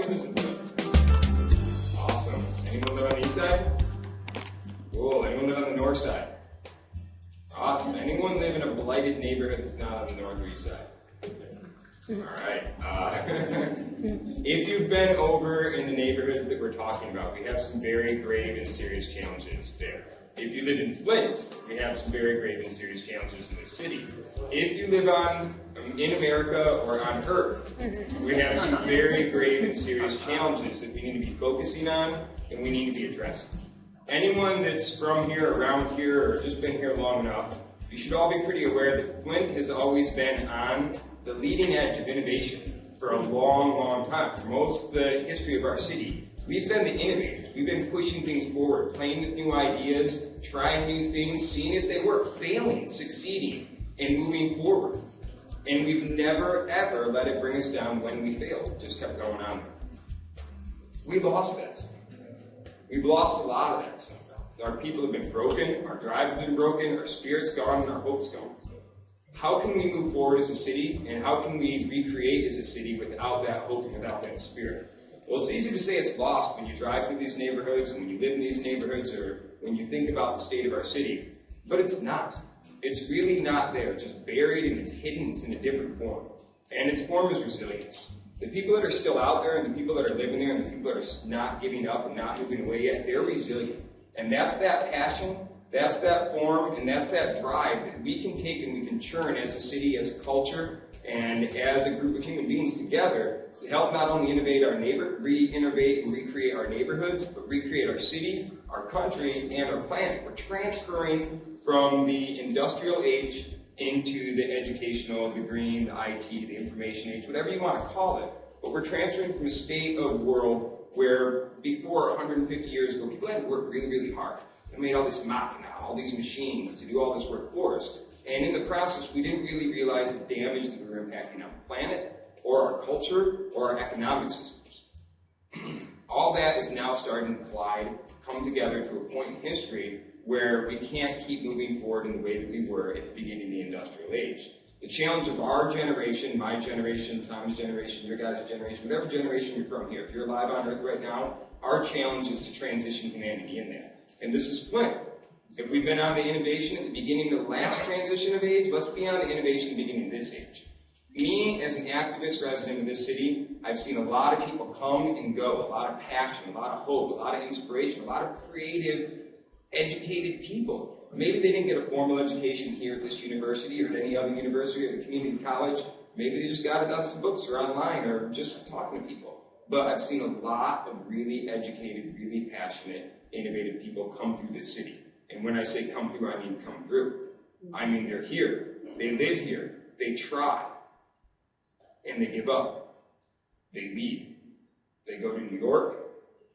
neighborhoods in Flint? Awesome. Anyone live on the east side? Cool. Anyone live on the north side? Awesome. Anyone live in a blighted neighborhood that's not on the north or east side? Alright. If you've been over in the neighborhoods that we're talking about, we have some very grave and serious challenges there. If you live in Flint, we have some very grave and serious challenges in this city. If you live in America or on Earth, we have some very grave and serious challenges that we need to be focusing on and we need to be addressing. Anyone that's from here, around here, or just been here long enough, you should all be pretty aware that Flint has always been on the leading edge of innovation for a long, long time. For most of the history of our city, we've been the innovators. We've been pushing things forward, playing with new ideas, trying new things, seeing if they work, failing, succeeding, and moving forward. And we've never, ever let it bring us down when we failed. It just kept going on. We lost that stuff. We've lost a lot of that stuff. Our people have been broken, our drive has been broken, our spirit's gone, and our hope's gone. How can we move forward as a city, and how can we recreate as a city without that hope and without that spirit? Well, it's easy to say it's lost when you drive through these neighborhoods, and when you live in these neighborhoods, or when you think about the state of our city. But it's not. It's really not there. It's just buried and it's hidden. It's in a different form. And its form is resilience. The people that are still out there, and the people that are living there, and the people that are not giving up and not moving away yet, they're resilient. And that's that passion, that's that form, and that's that drive that we can take and we can churn as a city, as a culture, and as a group of human beings together to help not only innovate our re-innovate and recreate our neighborhoods, but recreate our city, our country, and our planet. We're transferring from the industrial age into the educational, the green, the IT, the information age, whatever you want to call it. But we're transferring from a state of world where before 150 years ago, people had to work really, really hard. They made all this machina, all these machines to do all this work for us. And in the process, we didn't really realize the damage that we were impacting on the planet, or our culture, or our economic systems. All that is now starting to collide, come together to a point in history where we can't keep moving forward in the way that we were at the beginning of the industrial age. The challenge of our generation, my generation, Tommy's generation, your guys' generation, whatever generation you're from here, if you're alive on Earth right now, our challenge is to transition humanity in that. And this is Flint. If we've been on the innovation at the beginning of the last transition of age, let's be on the innovation at the beginning of this age. Me, as an activist resident of this city, I've seen a lot of people come and go, a lot of passion, a lot of hope, a lot of inspiration, a lot of creative, educated people. Maybe they didn't get a formal education here at this university or at any other university or at a community college. Maybe they just got it on some books or online or just talking to people. But I've seen a lot of really educated, really passionate, innovative people come through this city. And when I say come through, I mean come through. I mean they're here, they live here, they try, and they give up. They leave. They go to New York,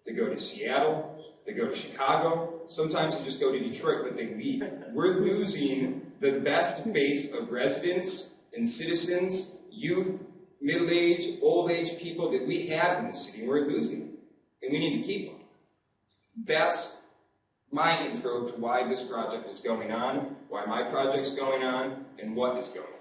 they go to Seattle, they go to Chicago, sometimes they just go to Detroit, but they leave. We're losing the best base of residents and citizens, youth, middle-aged, old-age people that we have in the city. We're losing them, and we need to keep them. That's my intro to why this project is going on, why my project's going on, and what is going on.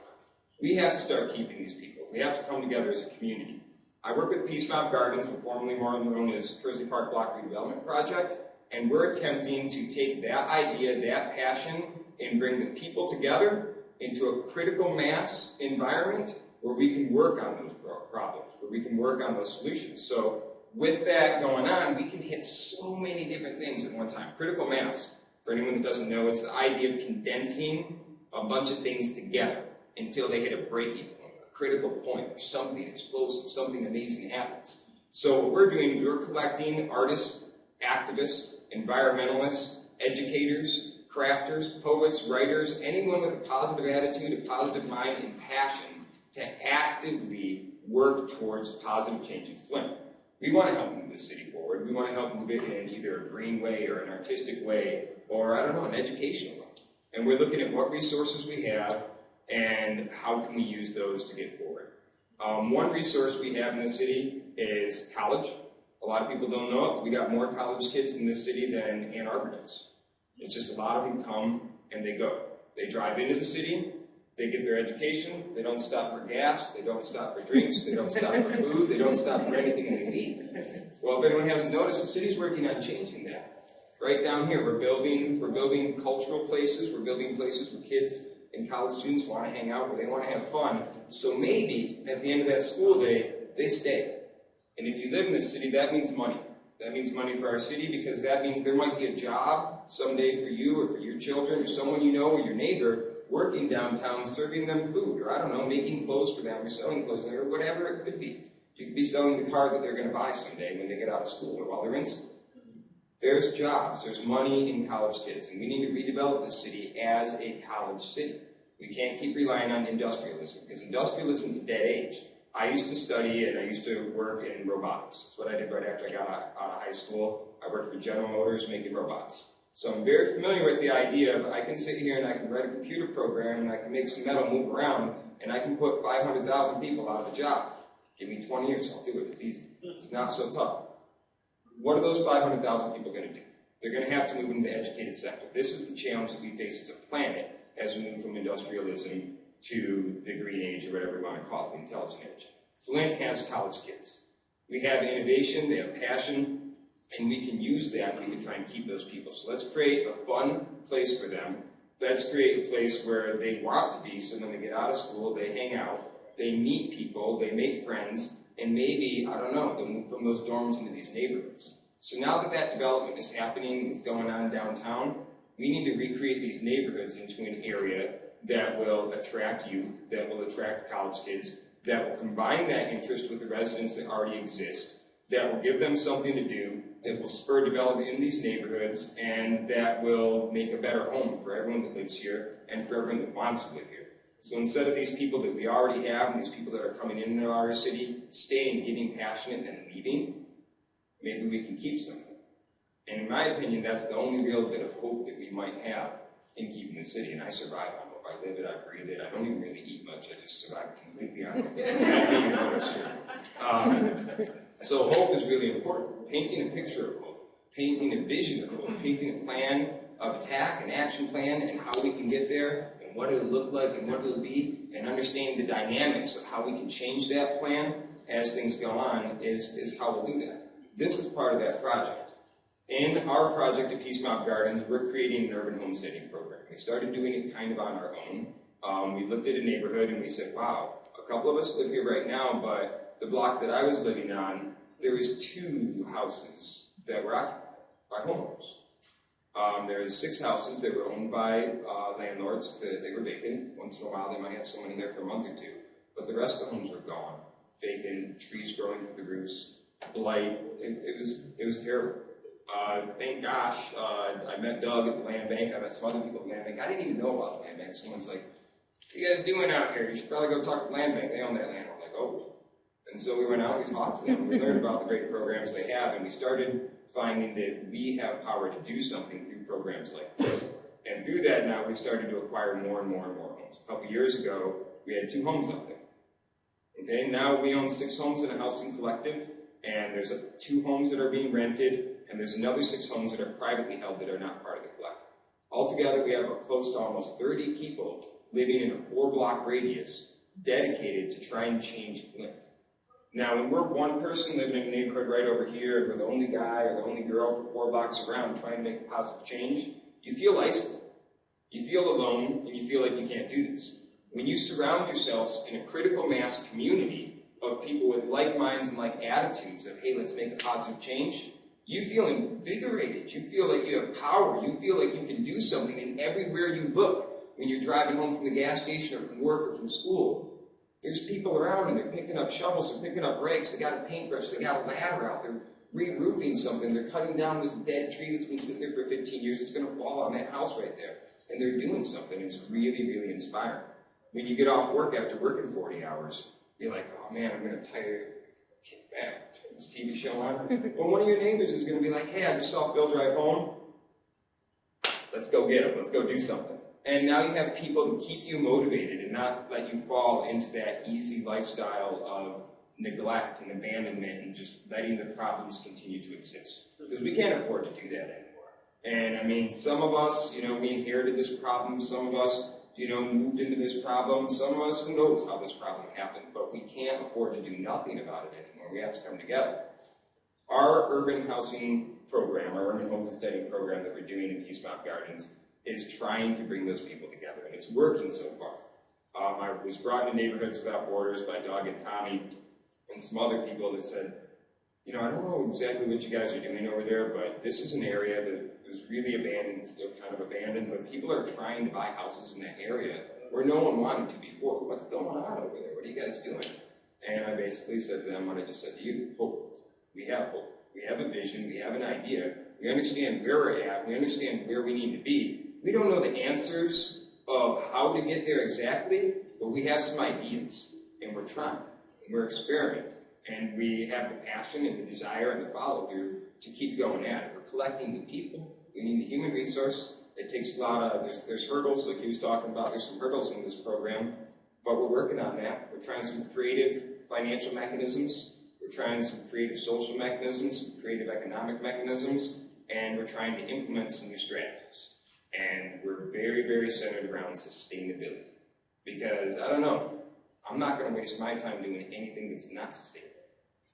We have to start keeping these people. We have to come together as a community. I work with Peace Mountain Gardens, formerly more known as Kearsley Park Block Redevelopment Project, and we're attempting to take that idea, that passion, and bring the people together into a critical mass environment where we can work on those problems, where we can work on those solutions. So with that going on, we can hit so many different things at one time. Critical mass, for anyone that doesn't know, it's the idea of condensing a bunch of things together until they hit a breaking point, a critical point where something explosive, something amazing happens. So what we're doing, we're collecting artists, activists, environmentalists, educators, crafters, poets, writers, anyone with a positive attitude, a positive mind, and passion to actively work towards positive change in Flint. We want to help move the city forward. We want to help move it in either a green way or an artistic way or, I don't know, an educational way. And we're looking at what resources we have and how can we use those to get forward. One resource we have in the city is college. A lot of people don't know it, but we got more college kids in this city than Ann Arbor does. It's just a lot of them come and they go. They drive into the city, They get their education, they don't stop for gas, they don't stop for drinks, they don't stop for food, they don't stop for anything, and they leave. Well, if anyone hasn't noticed, the city's working on changing that. Right down here, we're building cultural places, we're building places where kids and college students want to hang out, where they want to have fun. So maybe at the end of that school day, they stay. And if you live in this city, that means money. That means money for our city, because that means there might be a job someday for you or for your children or someone you know or your neighbor working downtown, serving them food, or I don't know, making clothes for them or selling clothes or whatever it could be. You could be selling the car that they're going to buy someday when they get out of school or while they're in school. There's jobs, there's money in college kids, and we need to redevelop this city as a college city. We can't keep relying on industrialism, because industrialism is a dead age. I used to study and I used to work in robotics. That's what I did right after I got out of high school. I worked for General Motors making robots. So I'm very familiar with the idea of I can sit here and I can write a computer program and I can make some metal move around and I can put 500,000 people out of a job. Give me 20 years, I'll do it. It's easy. It's not so tough. What are those 500,000 people going to do? They're going to have to move into the educated sector. This is the challenge that we face as a planet as we move from industrialism to the green age, or whatever we want to call it, the intelligent age. Flint has college kids. We have innovation, they have passion, and we can use that and we can try and keep those people. So let's create a fun place for them. Let's create a place where they want to be, so when they get out of school, they hang out, they meet people, they make friends, and maybe, I don't know, they'll move from those dorms into these neighborhoods. So now that that development is happening, it's going on downtown, we need to recreate these neighborhoods into an area that will attract youth, that will attract college kids, that will combine that interest with the residents that already exist, that will give them something to do, that will spur development in these neighborhoods, and that will make a better home for everyone that lives here and for everyone that wants to live here. So instead of these people that we already have and these people that are coming into our city staying, getting passionate, and leaving, maybe we can keep something. And in my opinion, that's the only real bit of hope that we might have in keeping the city. And I survive on hope. I live it, I breathe it. I don't even really eat much. I just survive completely on hope. You know that's true. So hope is really important. Painting a picture of hope, painting a vision of hope, painting a plan of attack, an action plan, and how we can get there, and what it'll look like, and what it'll be, and understanding the dynamics of how we can change that plan as things go on is how we'll do that. This is part of that project. In our project at Peace Mob Gardens, we're creating an urban homesteading program. We started doing it kind of on our own. We looked at a neighborhood and we said, wow, a couple of us live here right now, but the block that I was living on, there was 2 houses that were occupied by homeowners. There's 6 houses that were owned by landlords. They were vacant. Once in a while, they might have someone in there for a month or 2. But the rest of the homes were gone. Vacant, trees growing through the roofs, blight. It was terrible. Thank gosh, I met Doug at the land bank. I met some other people at the land bank. I didn't even know about the land bank. Someone's like, what are you guys doing out here? You should probably go talk to the land bank. They own that land. I'm like, oh. And so we went out and we talked to them. We learned about the great programs they have, and we started finding that we have power to do something through programs like this. And through that, now we've started to acquire more and more and more homes. A couple years ago, we had 2 homes up there. Okay, now we own 6 homes in a housing collective, and there's 2 homes that are being rented, and there's another 6 homes that are privately held that are not part of the collective. Altogether, we have close to almost 30 people living in a 4-block radius dedicated to try and change Flint. Now, when we're one person living in a neighborhood right over here, we're the only guy or the only girl for 4 blocks around trying to make a positive change, you feel isolated. You feel alone, and you feel like you can't do this. When you surround yourselves in a critical mass community of people with like minds and like attitudes of, hey, let's make a positive change, you feel invigorated. You feel like you have power. You feel like you can do something, and everywhere you look, when you're driving home from the gas station or from work or from school, there's people around and they're picking up shovels, they're picking up rakes, they got a paintbrush, they got a ladder out, they're re-roofing something, they're cutting down this dead tree that's been sitting there for 15 years, it's going to fall on that house right there. And they're doing something. It's really, really inspiring. When you get off work after working 40 hours, you're like, oh man, I'm going to tire, get back, turn this TV show on. Well, one of your neighbors is going to be like, hey, I just saw Phil drive home. Let's go get him. Let's go do something. And now you have people to keep you motivated and not let you fall into that easy lifestyle of neglect and abandonment and just letting the problems continue to exist. Because we can't afford to do that anymore. And I mean, some of us, we inherited this problem. Some of us, moved into this problem. Some of us, who knows how this problem happened, but we can't afford to do nothing about it anymore. We have to come together. Our urban housing program, our urban homesteading program that we're doing in Peace Mountain Gardens is trying to bring those people together, and it's working so far. I was brought into Neighborhoods Without Borders by Doug and Tommy and some other people that said, I don't know exactly what you guys are doing over there, but this is an area that was really abandoned, it's still kind of abandoned, but people are trying to buy houses in that area where no one wanted to before. What's going on over there? What are you guys doing? And I basically said to them what I just said to you, hope. We have hope. We have a vision. We have an idea. We understand where we're at. We understand where we need to be. We don't know the answers of how to get there exactly, but we have some ideas, and we're trying, and we're experimenting. And we have the passion and the desire and the follow-through to keep going at it. We're collecting the people. We need the human resource. It takes a lot of, there's hurdles, like he was talking about. There's some hurdles in this program, but we're working on that. We're trying some creative financial mechanisms. We're trying some creative social mechanisms, some creative economic mechanisms, and we're trying to implement some new strategies. And we're very, very centered around sustainability. Because, I don't know, I'm not going to waste my time doing anything that's not sustainable.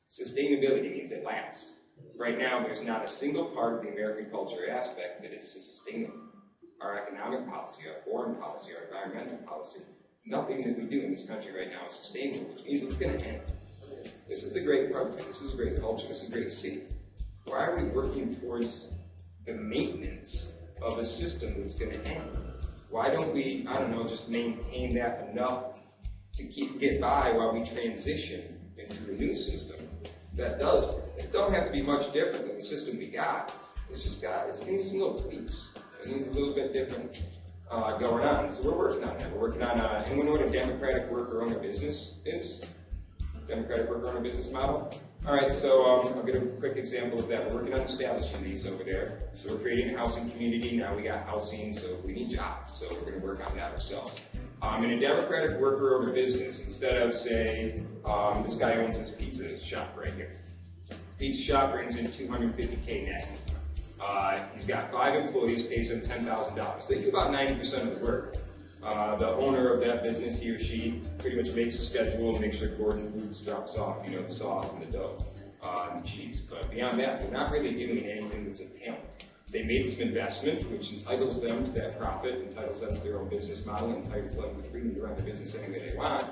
Sustainability means it lasts. Right now, there's not a single part of the American culture aspect that is sustainable. Our economic policy, our foreign policy, our environmental policy, nothing that we do in this country right now is sustainable, which means it's going to end. This is a great country, this is a great culture, this is a great city. Why are we working towards the maintenance of a system that's going to end? Why don't we, just maintain that enough to get by while we transition into a new system that does work? It don't have to be much different than the system we got. It needs some little tweaks. It needs a little bit different going on. So we're working on that. We're working on, anyone know what a democratic worker-owner business is? Democratic worker-owner business model? All right, so I'll give a quick example of that. We're working on establishing these over there. So we're creating a housing community. Now we got housing, so we need jobs. So we're going to work on that ourselves. In a democratic worker-owner business, instead of, say, this guy owns this pizza shop right here. Pizza shop brings in $250K net. He's got 5 employees, pays them $10,000. They do about 90% of the work. The owner of that business, he or she, pretty much makes a schedule and makes sure Gordon Foods drops off, the sauce and the dough and the cheese. But beyond that, they're not really doing anything that's a talent. They made some investment, which entitles them to that profit, entitles them to their own business model, entitles them to the freedom to run the business any way they want.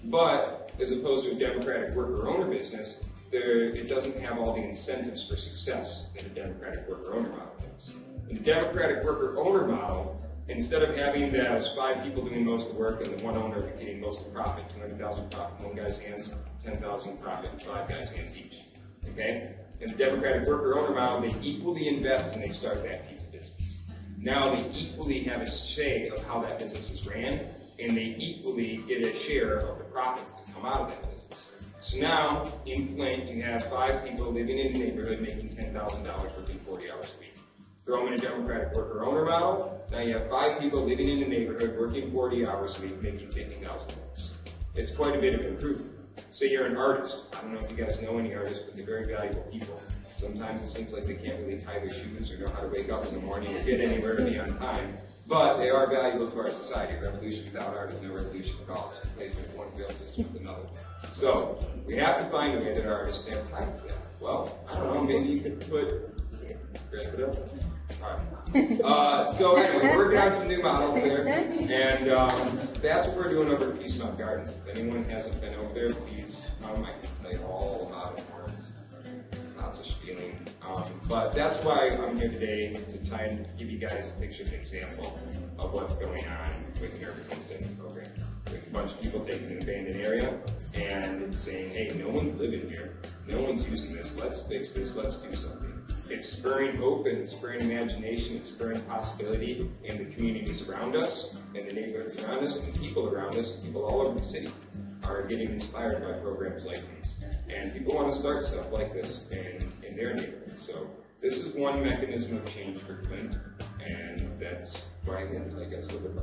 But as opposed to a democratic worker-owner business, it doesn't have all the incentives for success that a democratic worker-owner model does. In a democratic worker-owner model, instead of having those 5 people doing most of the work and the one owner getting most of the profit, $200,000 profit in one guy's hands, $10,000 profit in 5 guys' hands each. Okay? In the democratic worker-owner model, they equally invest and they start that pizza business. Now they equally have a say of how that business is ran, and they equally get a share of the profits that come out of that business. So now, in Flint, you have 5 people living in a neighborhood making $10,000 working 40 hours a week. Throw them in a democratic worker-owner model, now you have 5 people living in a neighborhood working 40 hours a week making $50,000. It's quite a bit of improvement. Say you're an artist. I don't know if you guys know any artists, but they're very valuable people. Sometimes it seems like they can't really tie their shoes or know how to wake up in the morning or get anywhere to be on time. But they are valuable to our society. A revolution without art is no revolution at all. It's a replacement of one failed system with another. So we have to find a way that artists can have time for that. Well, I don't know, maybe you could grab it up. All right. So anyway, we're working on some new models there, and that's what we're doing over at Peace Mountain Gardens. If anyone hasn't been over there, please come. I can tell you all about it. It's lots of spieling. But that's why I'm here today, to try and give you guys a picture, an example of what's going on with the urban homesteading program. There's a bunch of people taking an abandoned area and saying, hey, no one's living here, no one's using this, let's fix this, let's do something. It's spurring hope and it's spurring imagination, it's spurring possibility in the communities around us, and the neighborhoods around us, and the people around us, and people all over the city are getting inspired by programs like these. And people want to start stuff like this in their neighborhoods. So this is one mechanism of change for Flint, and that's why I guess a little bit